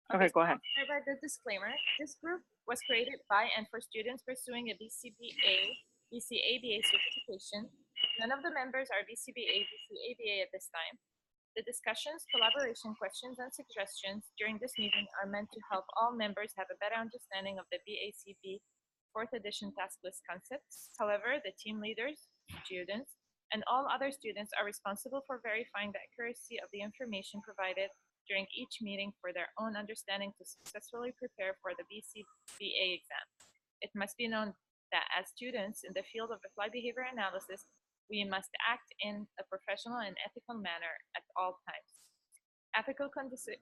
Okay, Okay, so go I'll ahead. start by the disclaimer. This group was created by and for students pursuing a BCABA certification. None of the members are BCBA, BCABA at this time. The discussions, collaboration, questions, and suggestions during this meeting are meant to help all members have a better understanding of the BACB 4th edition task list concepts. However, the team leaders, students, and all other students are responsible for verifying the accuracy of the information provided during each meeting for their own understanding to successfully prepare for the BCBA exam. It must be known that as students in the field of applied behavior analysis, we must act in a professional and ethical manner at all times. Ethical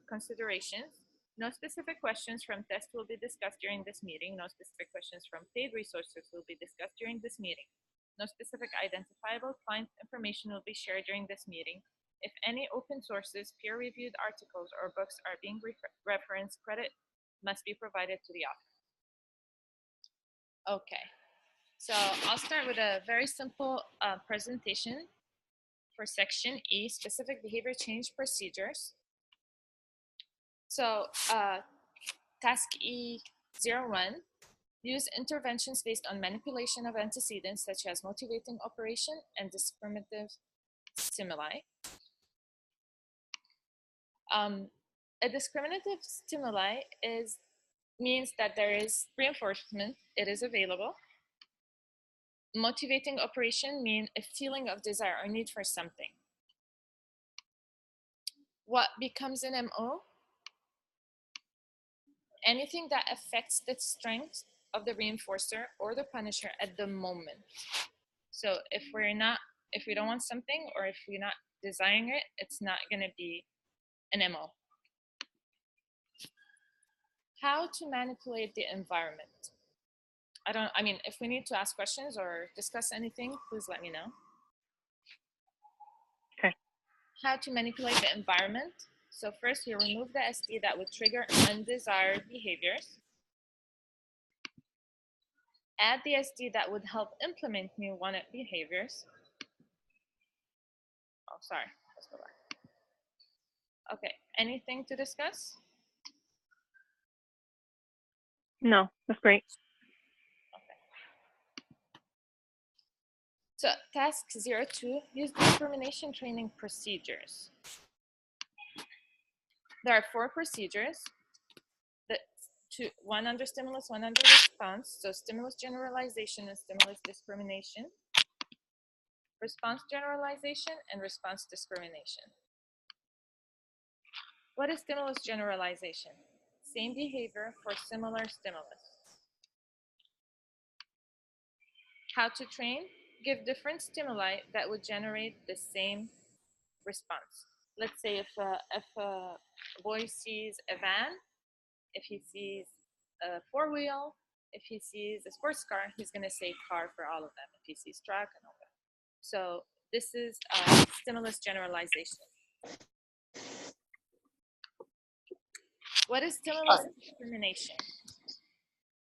considerations. No specific questions from tests will be discussed during this meeting. No specific questions from paid resources will be discussed during this meeting. No specific identifiable client information will be shared during this meeting. If any open sources, peer-reviewed articles, or books are being referenced, credit must be provided to the author. Okay, so I'll start with a very simple presentation for section E, specific behavior change procedures. So task E01, use interventions based on manipulation of antecedents such as motivating operation and discriminative stimuli. A discriminative stimuli means that there is reinforcement, it is available. Motivating operation means a feeling of desire or need for something. What becomes an MO? Anything that affects the strength of the reinforcer or the punisher at the moment. So if we don't want something, or if we're not desiring it, it's not going to be an MO. How to manipulate the environment? If we need to ask questions or discuss anything, please let me know. Okay. How to manipulate the environment? So first, you remove the SD that would trigger undesired behaviors. Add the SD that would help implement new wanted behaviors. Oh, sorry. Let's go back. Okay. Anything to discuss? No, that's great. So task 02, use discrimination training procedures. There are 4 procedures. One under stimulus, one under response. So stimulus generalization and stimulus discrimination. Response generalization and response discrimination. What is stimulus generalization? Same behavior for similar stimulus. How to train? Give different stimuli that would generate the same response. Let's say if a boy sees a van, if he sees a 4-wheel, if he sees a sports car, he's going to say car for all of them. If he sees truck and all that. So this is stimulus generalization. What is stimulus discrimination?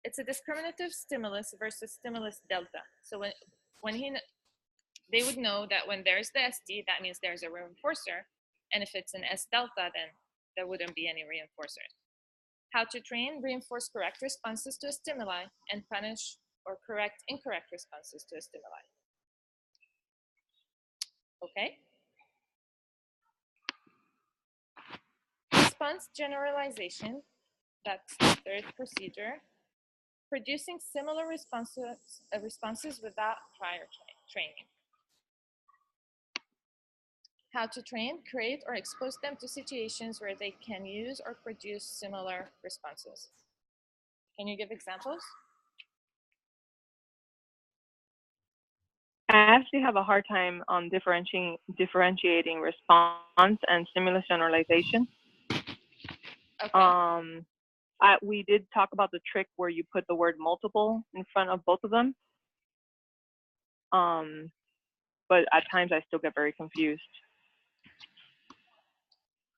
It's a discriminative stimulus versus stimulus delta. So they would know that when there's the SD, that means there's a reinforcer. And if it's an S delta, then there wouldn't be any reinforcers. How to train? Reinforce correct responses to a stimuli and punish or correct incorrect responses to a stimuli. Okay? Response generalization, that's the 3rd procedure. Producing similar responses without prior training. How to train? Create or expose them to situations where they can use or produce similar responses. Can you give examples? I actually have a hard time on differentiating response and stimulus generalization. Okay. We did talk about the trick where you put the word multiple in front of both of them. But at times I still get very confused.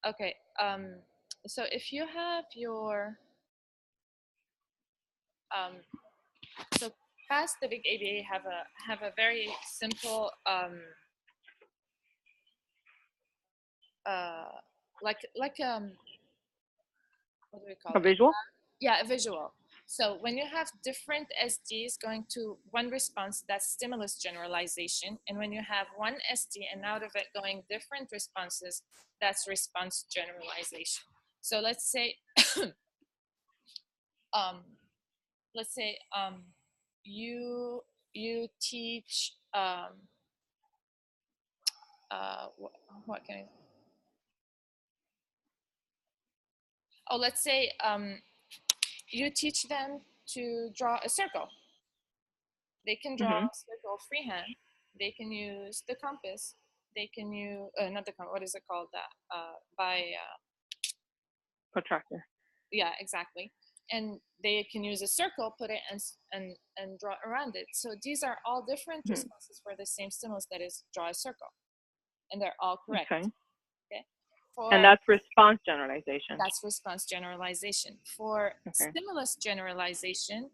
Okay. So if you have your so past the big ABA have a very simple like what do we call A it? visual? Yeah, a visual. So when you have different SDs going to one response, that's stimulus generalization. And when you have one SD and out of it going different responses, that's response generalization. So let's say, um, you teach what can I? Oh, let's say you teach them to draw a circle. They can draw Mm-hmm. a circle freehand. They can use the compass. They can use not the compass. What is it called? That Protractor. yeah, exactly. And they can use a circle, put it and draw around it. So these are all different Mm-hmm. responses for the same stimulus. That is, draw a circle, and they're all correct. Okay. Okay. And that's response generalization. That's response generalization. For Okay. stimulus generalization,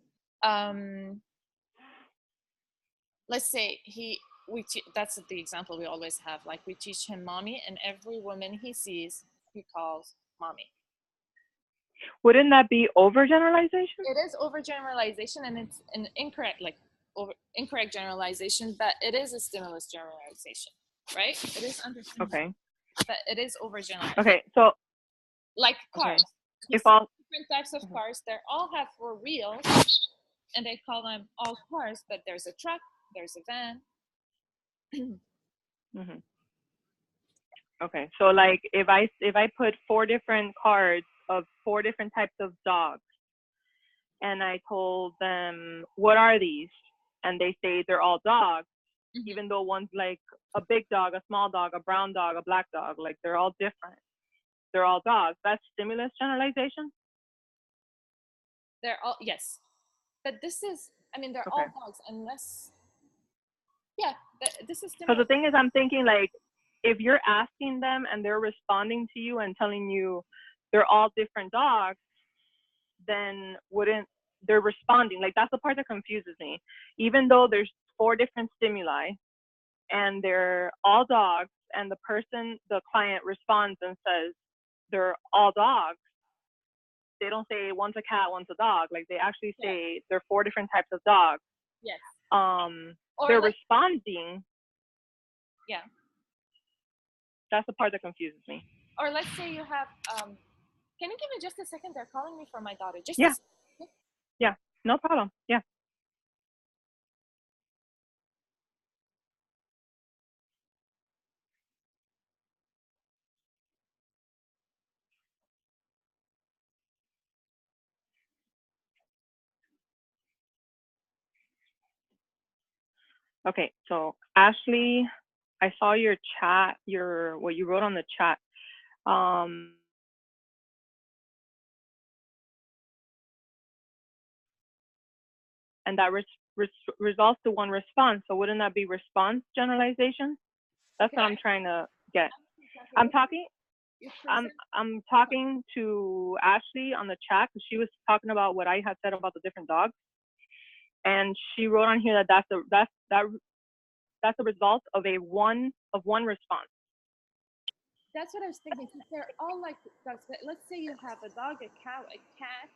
let's say that's the example we always have. Like, we teach him mommy, and every woman he sees, he calls mommy. Wouldn't that be overgeneralization? It is overgeneralization, and it's an incorrect generalization, but it is a stimulus generalization, right? It is understandable, Okay. but it is overgeneralization. Okay. So Like cars. Okay. If all Different types of cars, they all have four wheels, and they call them all cars, but there's a truck, there's a van. mm-hmm. Okay. So like if I put 4 different cards of 4 different types of dogs, and I told them, what are these? And they say they're all dogs, Mhm. even though one's like a big dog, a small dog, a brown dog, a black dog, like they're all different. They're all dogs. That's stimulus generalization? They're all, yes. But this is, I mean, they're all Okay. dogs, unless, yeah, this is Because the stimulus. thing is, I'm thinking like, if you're asking them and they're responding to you and telling you they're all different dogs, then wouldn't they're responding? Like, that's the part that confuses me. Even though there's 4 different stimuli and they're all dogs, and the client responds and says they're all dogs, they don't say one's a cat, one's a dog. Like, they actually say they're 4 different types of dogs. Yes. They're responding. Yeah. That's the part that confuses me. Or let's say you have, can you give me just a second? They're calling me for my daughter. Just Yeah. a second. Yeah, no problem. Yeah. Okay, so Ashley, I saw your chat, what you wrote on the chat. And that results to one response. So wouldn't that be response generalization? That's what I'm trying to get. I'm talking to Ashley on the chat, because she was talking about what I had said about the different dogs, and she wrote on here that that's the result of one response. That's what I was thinking. They're all like dogs. Let's say you have a dog, a cow, a cat,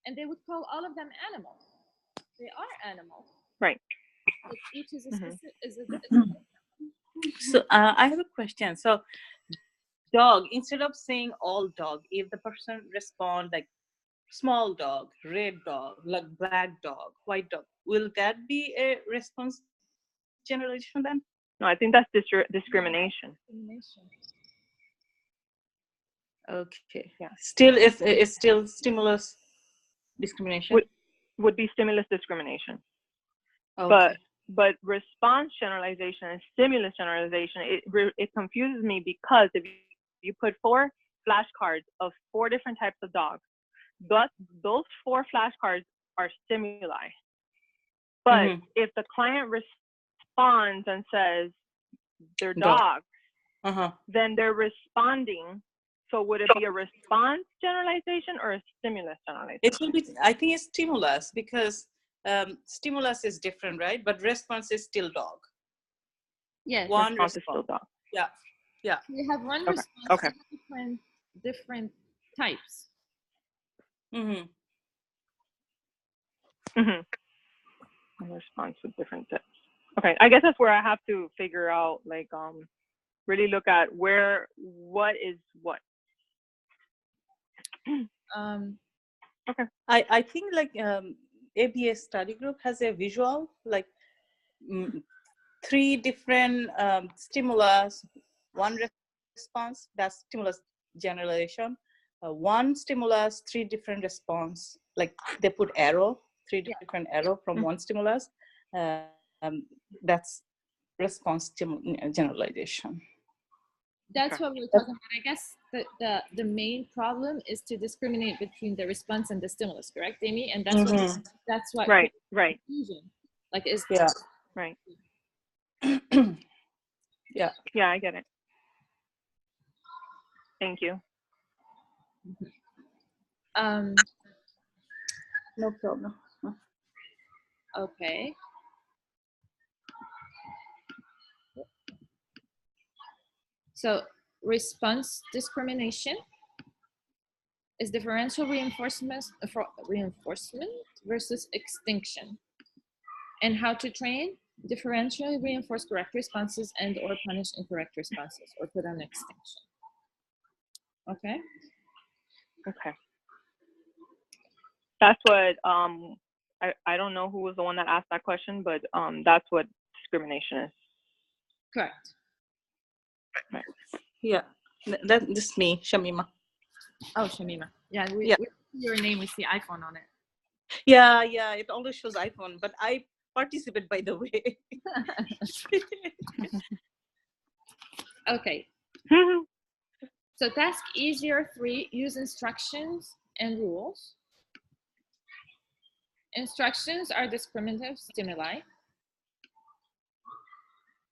and they would call all of them animals. They are animals. Right. But each is a specific. So I have a question. So dog, instead of saying all dog, if the person respond like small dog, red dog, like black dog, white dog, will that be a response generalization then? No, I think that's discrimination. Okay. Yeah. Still, it's still stimulus discrimination. Would be stimulus discrimination. Okay. But response generalization and stimulus generalization, it confuses me, because if you put 4 flashcards of 4 different types of dogs, those 4 flashcards are stimuli. But if the client responds and says they're dogs, then they're responding. So would it be a response generalization or a stimulus generalization? It will be, I think it's stimulus, because stimulus is different, right? But response is still dog. Yes. One response is still dog. Yeah. Yeah. You have one response. Okay. Different types. Mm-hmm. Mm-hmm. And response with different tips. Okay, I guess that's where I have to figure out, like, really look at what is what. Um, Okay. I think like ABA study group has a visual, like three different stimulus, one response, that's stimulus generalization, one stimulus, three different response, like they put arrow, three Yeah. different arrow from one stimulus, that's response generalization. that's Okay. what we're talking about. I guess the main problem is to discriminate between the response and the stimulus, correct, Amy? And that's Mhm. that's what Right. creates Right. confusion. Like, is Yeah. Right. Yeah. Yeah, I get it. Thank you. No problem. Okay. So response discrimination is differential reinforcement versus extinction, and how to train differentially reinforce correct responses and or punish incorrect responses or put on extinction. Okay. Okay. That's what I don't know who was the one that asked that question, but that's what discrimination is. Correct. Right. Yeah. This is me, Shamima. Oh, Shamima. Yeah, Yeah. we see your name, we see iPhone on it. Yeah, it always shows iPhone, but I participate, by the way. Okay. So task E03, use instructions and rules. Instructions are discriminative stimuli.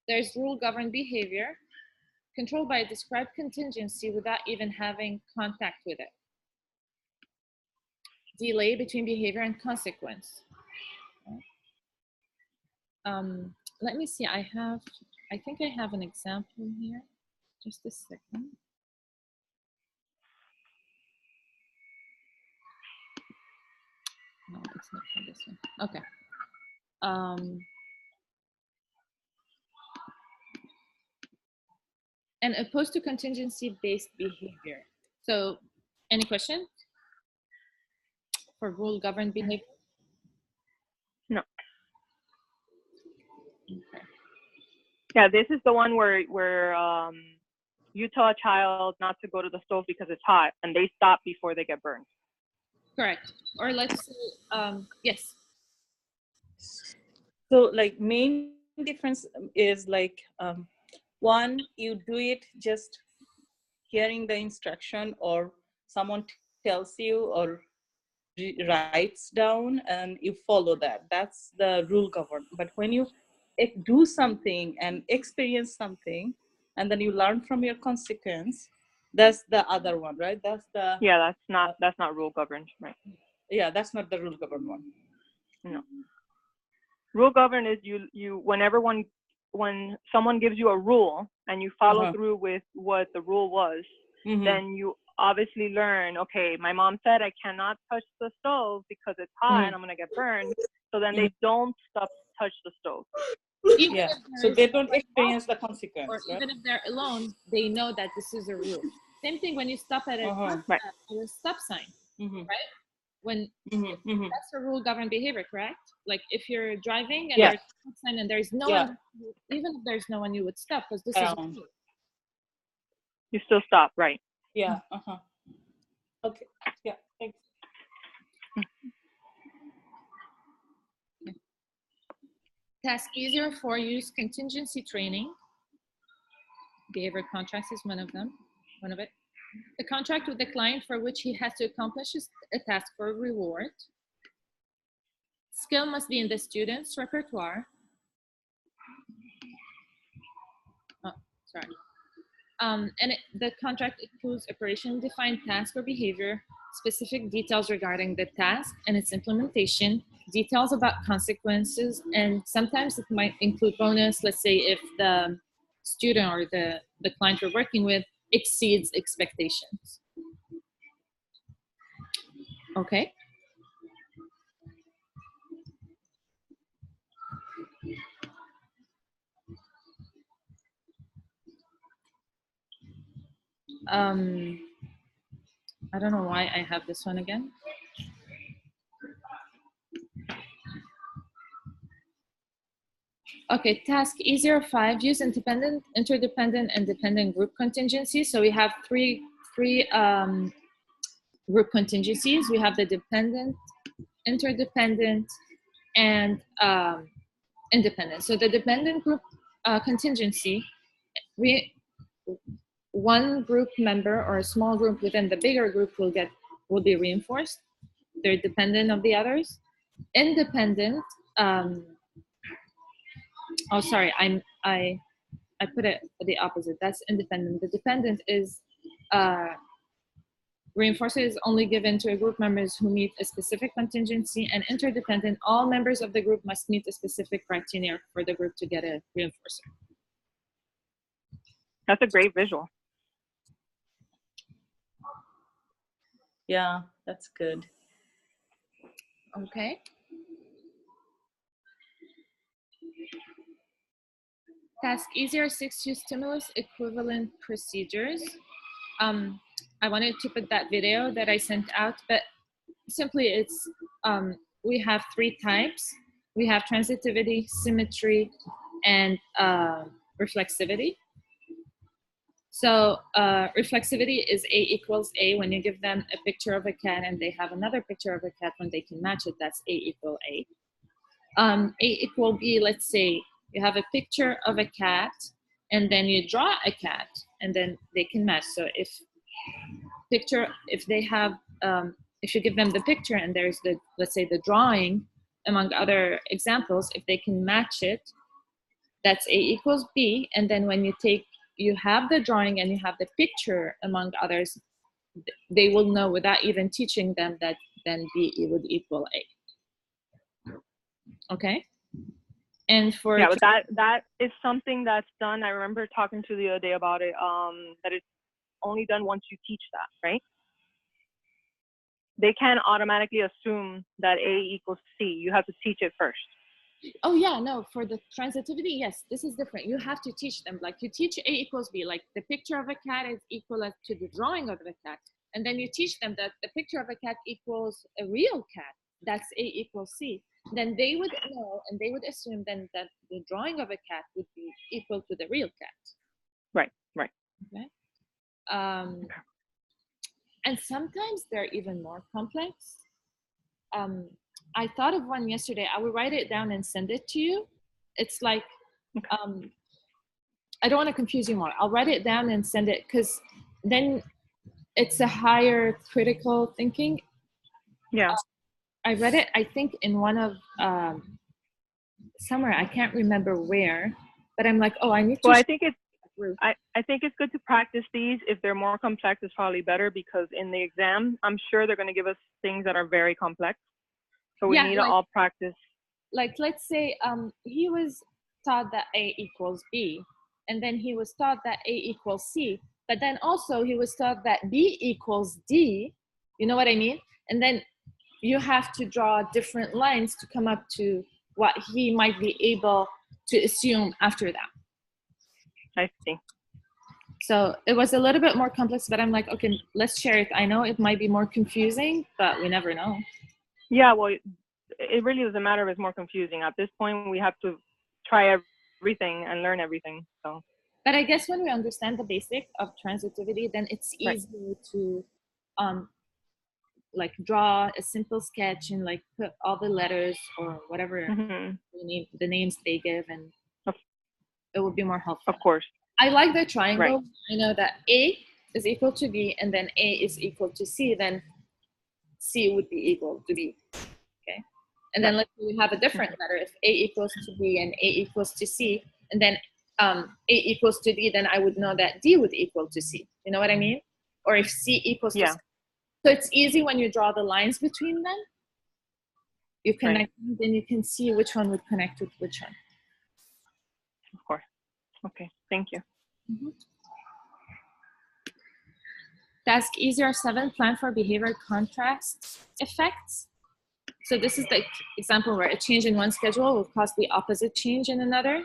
There's rule-governed behavior, controlled by a described contingency without even having contact with it. Delay between behavior and consequence. Let me see, I think I have an example here. Just a second. No, it's not for this one. Okay. And opposed to contingency-based behavior. So, any question for rule-governed behavior? No. Okay. Yeah, this is the one where you tell a child not to go to the stove because it's hot, and they stop before they get burned. Correct. Or let's say, yes. So like main difference is like one, you do it just hearing the instruction, or someone tells you or writes down and you follow that. That's the rule governed. But when you do something and experience something and then you learn from your consequence, that's the other one, right? That's the Yeah, that's not rule governed, right? yeah, that's not the rule governed one. No. Rule governed is you when someone gives you a rule and you follow through with what the rule was, then you obviously learn, okay, my mom said I cannot touch the stove because it's hot and I'm gonna get burned. So then they don't touch the stove. Even Yeah. if So they don't experience the consequence. or right? even if they're alone, they know that this is a rule. Same thing when you stop at a, Right. at a stop sign, right? When Mm-hmm. that's a rule governed behavior, correct? Like if you're driving and Yeah. there's a stop sign and there's no Yeah. one, even if there's no one, you would stop because this is a rule. You still stop, right? Yeah. Okay. Yeah. Thanks. Task E04, use contingency training. Behavior contracts is one of it. The contract with the client for which he has to accomplish a task for a reward. Skill must be in the student's repertoire. Oh, sorry. The contract includes operation defined task or behavior, specific details regarding the task and its implementation, details about consequences, and sometimes it might include bonus. Let's say if the student or the client you're working with exceeds expectations. Okay. I don't know why I have this one again. Okay, task E05, use independent, interdependent, and dependent group contingencies. So we have three group contingencies. We have the dependent, interdependent, and independent. So the dependent group contingency, one group member or a small group within the bigger group will be reinforced. They're dependent of the others. Independent. Oh, sorry, I put it the opposite. That's independent. The dependent is reinforcement is only given to a group members who meet a specific contingency, and interdependent, all members of the group must meet a specific criteria for the group to get a reinforcer. That's a great visual. Yeah, that's good. Okay. Task EZR6, use stimulus equivalent procedures. I wanted to put that video that I sent out, but simply it's, we have three types. We have transitivity, symmetry, and reflexivity. So reflexivity is A equals A when you give them a picture of a cat and they have another picture of a cat when they can match it, that's A equal A. A equal B, let's say you have a picture of a cat and then you draw a cat and then they can match. So if they have, if you give them the picture and there's the, let's say the drawing among other examples, if they can match it, that's A equals B. And then when you have the drawing and you have the picture among others, they will know without even teaching them that then B would equal A. Okay. And for yeah, but that is something that's done. I remember talking to the other day about it. That it's only done once you teach that, right? They can't automatically assume that A equals C. You have to teach it first. Oh yeah, no, for the transitivity, yes, this is different. You have to teach them, like you teach A equals B, like the picture of a cat is equal to the drawing of the cat. And then you teach them that the picture of a cat equals a real cat. That's A equals C. Then they would know and they would assume then that the drawing of a cat would be equal to the real cat. Right. Okay. And sometimes they're even more complex. I thought of one yesterday. I will write it down and send it to you. It's like, I don't want to confuse you more. I'll write it down and send it because then it's a higher critical thinking. Yeah. I read it, I think, in one of somewhere. I can't remember where, but I'm like, oh, I need to. Well, I think it's good to practice these. If they're more complex, it's probably better because in the exam, I'm sure they're going to give us things that are very complex. So we need to all practice. Like, let's say he was taught that A equals B, and then he was taught that A equals C, but then also he was taught that B equals D. You know what I mean? And then you have to draw different lines to come up to what he might be able to assume after that. I see. So it was a little bit more complex, but I'm like, okay, let's share it. I know it might be more confusing, but we never know. Yeah, well, it really doesn't matter if it's more confusing. At this point, we have to try everything and learn everything. So. But I guess when we understand the basic of transitivity, then it's easier to like draw a simple sketch and like put all the letters or whatever the names they give, and it would be more helpful. Of course. I like the triangle. Right. I know that A is equal to B and then A is equal to C, then C would be equal to B. Okay. And then let's say we have a different letter. If A equals to B and A equals to C, and then A equals to D, then I would know that D would equal to C. You know what I mean? Or if C equals to C. So it's easy when you draw the lines between them. You connect them, then you can see which one would connect with which one. Of course. Okay, thank you. Task E07, plan for behavior contrast effects. So this is the example where a change in one schedule will cause the opposite change in another.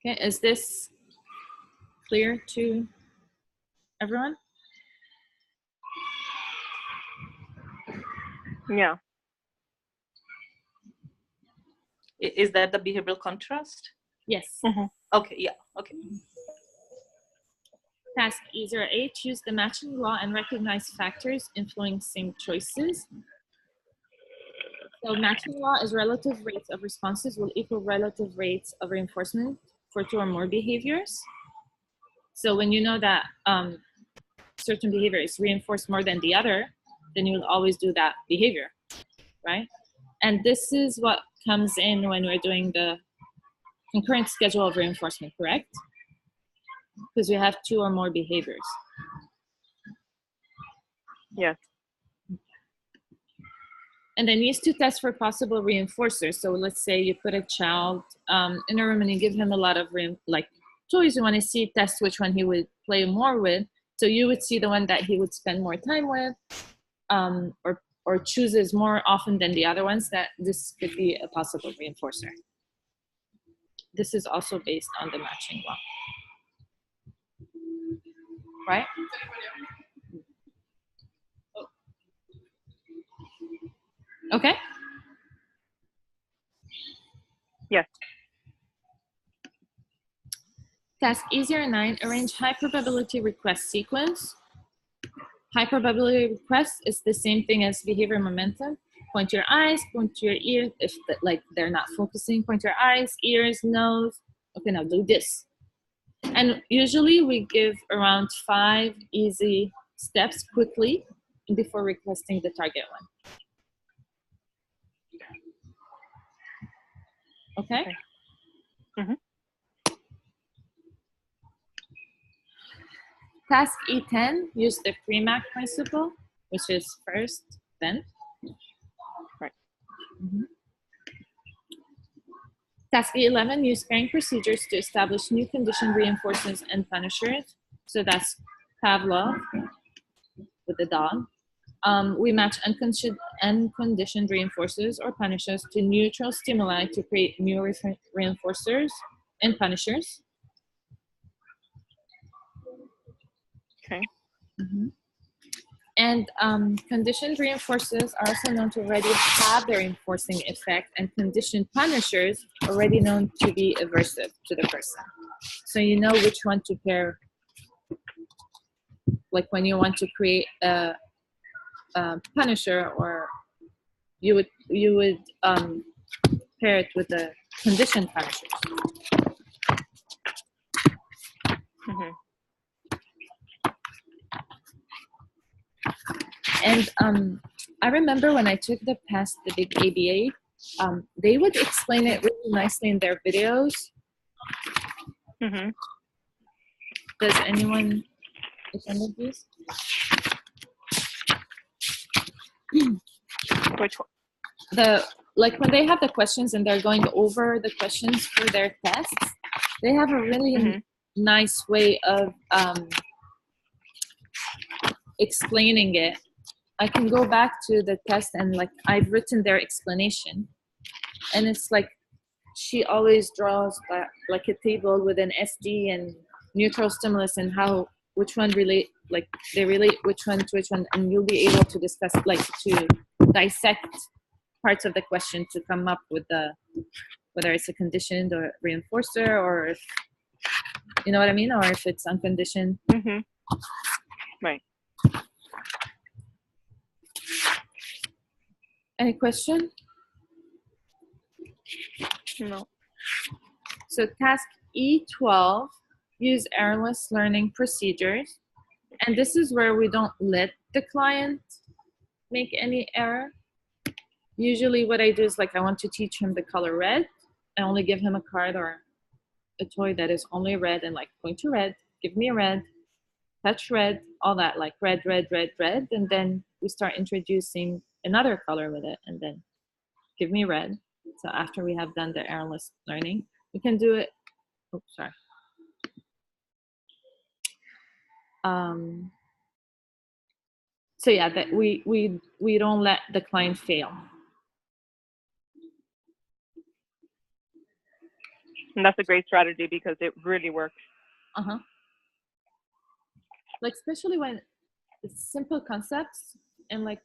Okay, is this clear to everyone? Yeah. Is that the behavioral contrast? Yes. Okay, yeah, okay. Task E08, choose the matching law and recognize factors influencing choices. So matching law is relative rates of responses will equal relative rates of reinforcement for two or more behaviors. So when you know that certain behavior is reinforced more than the other, then you'll always do that behavior, right? And this is what comes in when we're doing the concurrent schedule of reinforcement, correct? Because we have two or more behaviors. Yes. And then use to test for possible reinforcers. So let's say you put a child in a room and you give him a lot of toys. You want to see, test which one he would play more with. So you would see the one that he would spend more time with, or chooses more often than the other ones. That this could be a possible reinforcer. This is also based on the matching law, right? Okay. Yes. Task E09, arrange high probability request sequence. High probability request is the same thing as behavior momentum. Point to your eyes, point to your ears. If they're not focusing, point to your eyes, ears, nose. Okay, now do this. And usually we give around 5 easy steps quickly before requesting the target one. Okay? Mhm. Task E10, use the Premack principle, which is first, then. Right. Mhm. Task E11, use pairing procedures to establish new condition reinforcements and punishers. So that's Pavlov with the dog. We match unconditioned reinforcers or punishers to neutral stimuli to create new reinforcers and punishers. Okay. Mm-hmm. And conditioned reinforcers are also known to already have their reinforcing effect, and conditioned punishers already known to be aversive to the person. So you know which one to pair. Like when you want to create a punisher, or you would pair it with the conditioned punishers. Mhm. And I remember when I took the past, the big ABA, they would explain it really nicely in their videos. Mhm. Does anyone attend these? Which one? When they have the questions and they're going over the questions for their tests, they have a really nice way of explaining it. I can go back to the test and I've written their explanation, and it's like she always draws like a table with an SD and neutral stimulus and how which one relate, they relate which one to which one, and you'll be able to discuss to dissect parts of the question to come up with whether it's a conditioned or reinforcer, or if you know what I mean, or if it's unconditioned. Mhm. Right. Any question? No. So task E12, use errorless learning procedures. And this is where we don't let the client make any error. Usually what I do is I want to teach him the color red. I only give him a card or a toy that is only red, and point to red, give me a red, touch red, all that, red, red, red, red. And then we start introducing another color with it, and then give me red. So after we have done the errorless learning, we can do it. Oh, sorry. So yeah, that we don't let the client fail. And that's a great strategy because it really works. Uh-huh. Like especially when it's simple concepts and like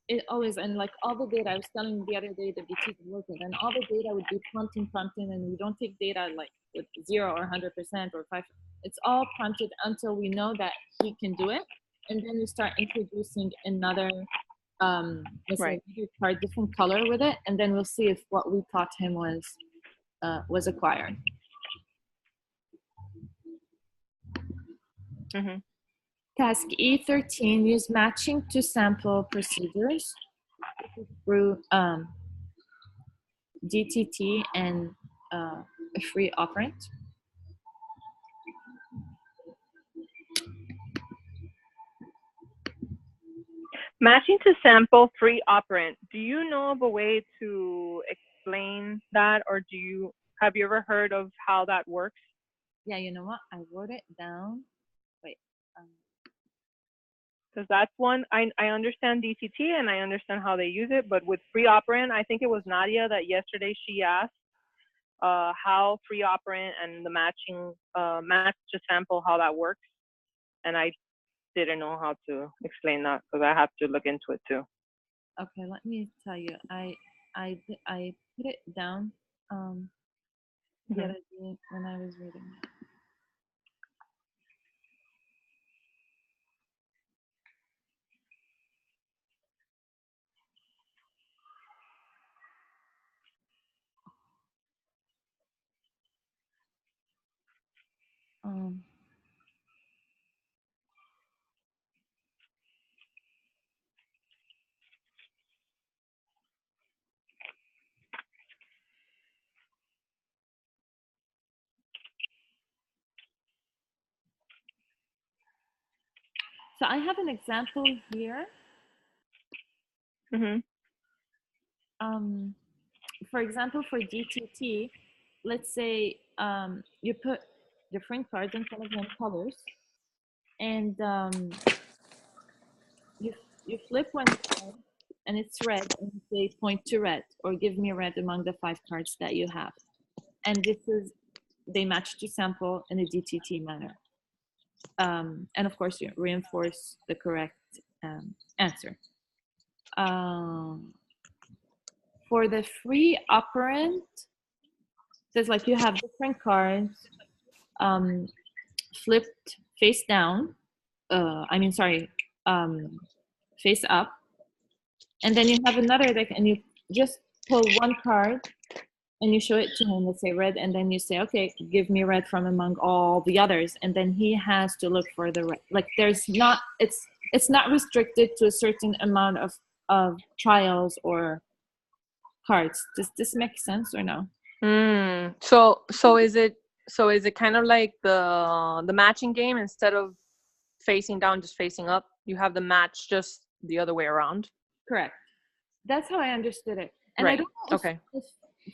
it always, and like all the data I was telling you the other day, the BT is working and all the data would be prompting, and we don't take data like with 0 or 100% or 5. It's all prompted until we know that he can do it, and then we start introducing another let's say Right. another card, different color with it, and then we'll see if what we taught him was acquired. Mm-hmm. Task E13, use matching to sample procedures through DTT and a free operand. Matching to sample free operand. Do you know of a way to explain that, or have you ever heard of how that works? Yeah, you know what? I wrote it down. Wait. Because that's one, I understand DTT and I understand how they use it, but with free operand, I think it was Nadia that yesterday she asked how free operand and the matching match to sample, how that works. And I didn't know how to explain that because I have to look into it too. Okay, let me tell you. I put it down the other day when I was reading it. So I have an example here. Mm-hmm. For example, for DTT, let's say you put different cards in front of them, colors, and you flip one card and it's red, and you say point to red or give me red among the 5 cards that you have. And this is, they match to sample in a DTT manner. And of course, you reinforce the correct answer. For the free operand, there's like you have different cards flipped face down. Face up. And then you have another deck and you just pull one card and you show it to him, let's say red, and then you say, okay, give me red from among all the others. And then he has to look for the red. Like there's not, it's not restricted to a certain amount of trials or cards. Does this make sense or no? So is it kind of like the matching game? Instead of facing down, just facing up, you have the match just the other way around? Correct. That's how I understood it. And right. I don't know okay. if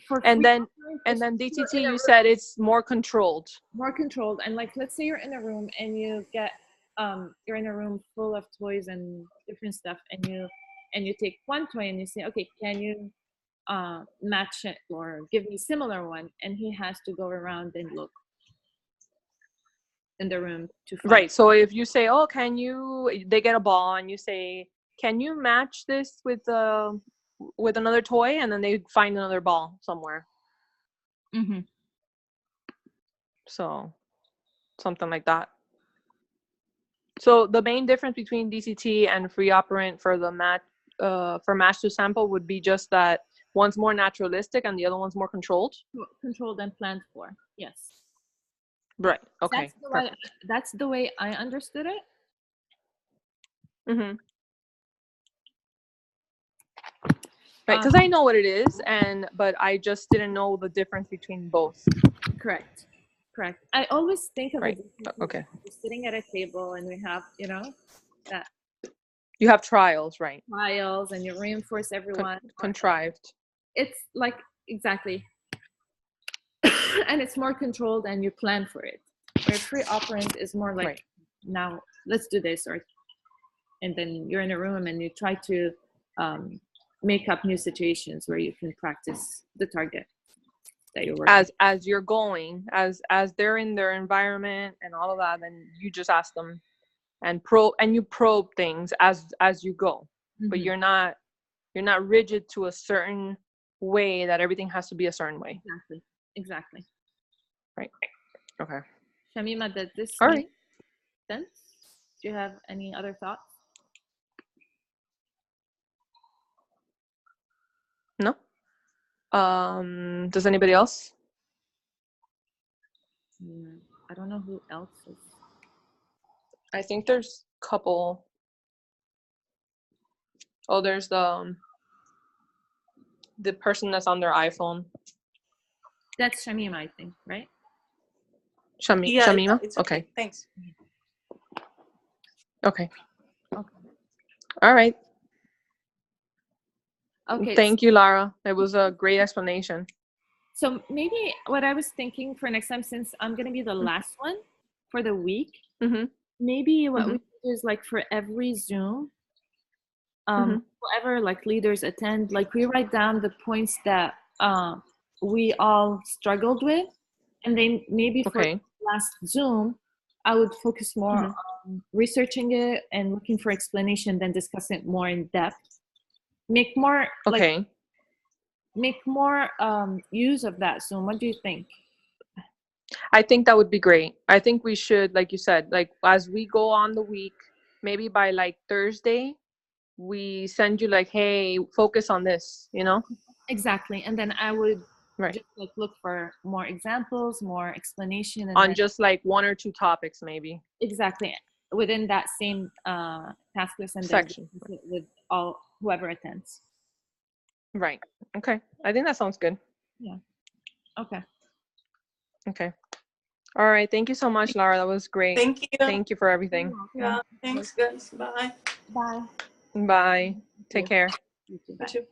for and then free DTT, you said it's more controlled. More controlled. And like, let's say you're in a room and you get you're in a room full of toys and different stuff, and you take one toy and you say, okay, can you match it or give me a similar one? And he has to go around and look in the room to find right. So if you say, oh, they get a ball and you say, can you match this with another toy? And then they find another ball somewhere. Mm-hmm. So something like that. So the main difference between DTT and free operand for the match to sample would be just that one's more naturalistic and the other one's more controlled. Controlled and planned for. Yes. Right. Okay. That's the way I understood it. Mm-hmm. Right, because I know what it is, but I just didn't know the difference between both. Correct. I always think of it. Okay. We're sitting at a table and we have, that. You have trials, right? Trials, and you reinforce everyone. Contrived. It's like, exactly. And it's more controlled and you plan for it. Where free operand is more like, now let's do this, or and then you're in a room and you try to make up new situations where you can practice the target that you're working. As you're going, as they're in their environment and all of that, then you just ask them and you probe things as you go. But Mhm. you're not rigid to a certain way that everything has to be a certain way. Exactly. Right. Okay. Shamima, does this All make right. sense? Do you have any other thoughts? No. Does anybody else? I don't know who else is. I think there's a couple. Oh, there's the person that's on their iPhone. That's Shamima, I think, right? Yeah, Shamima? it's Okay. Thanks. Okay. Okay. All right. Okay. Thank you, Lara. It was a great explanation. So maybe what I was thinking for next time, since I'm gonna be the last one for the week, Mm-hmm. maybe what Mhm. we do is like for every Zoom, Mhm. whoever like leaders attend, like we write down the points that we all struggled with, and then maybe for Okay. last Zoom, I would focus more Mhm. on researching it and looking for explanation, then discuss it more in depth. Make more like Okay. make more use of that Zoom. What do you think? I think that would be great. I think we should, like you said, like as we go on the week, maybe by like Thursday, we send you like, hey, focus on this, you know? Exactly. And then I would Right. just like look for more examples, more explanation, and On then just like one or two topics, maybe. exactly within that same task list, and then Section. discuss it with all whoever attends. Right. Okay. I think that sounds good. Okay. Okay. All right. Thank you so much, Lara. That was great. Thank you. Thank you for everything. Yeah, thanks, guys. Bye. Bye. Bye. Take care. You too. You Bye. too.